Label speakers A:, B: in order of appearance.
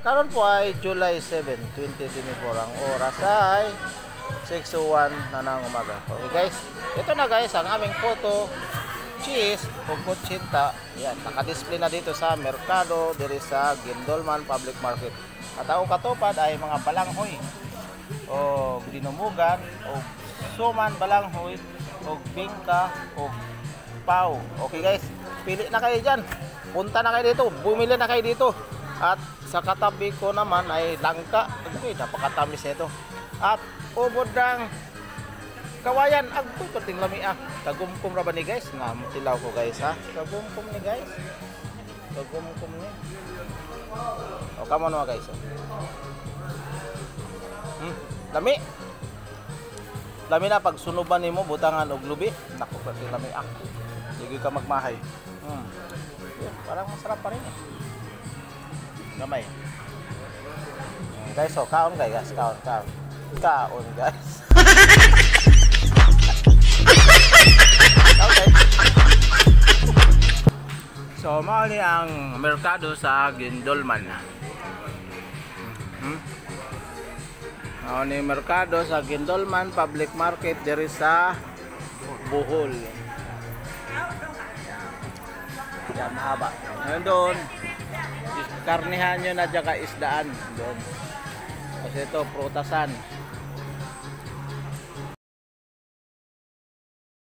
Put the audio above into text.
A: Karon po ay July 7, 2024. Ang oras ay 6:01 na ng umaga. Okay guys, ito na guys ang aming photo, cheese o kutsinta. Yan, naka-display na dito sa Merkado, diri sa Gindolman Public Market. At ang katupad ay mga balanghoy o dinumugan o suman balanghoy o bingka o pau. Okay guys, pili na kayo dyan. Punta na kayo dito, bumili na kayo dito. At sa katabi ko naman ay langka. Okay, napakatamis nito. At ubod ng kawayan. Agto pating lami ah. Kagumkum ra ba ni guys? Nga mutilaw ko guys ha. Kagumkum ni guys. Kagumkum ni. O kamo na guys. Lami. Lami na pag sunuban nimo butangan og lubi. Nako pating lami ah. Sige ka magmahay. Parang masarap pa rin eh. Gamay. Guys, so kaon guys, kaon guys. Okay. So mao ni ang merkado sa Gindolman. Mao ni merkado sa Gindolman Public Market diri sa Bohol. Yan mahaba. Nandun karnihan nyo na dyan ka isdaan doon. Kasi ito prutasan.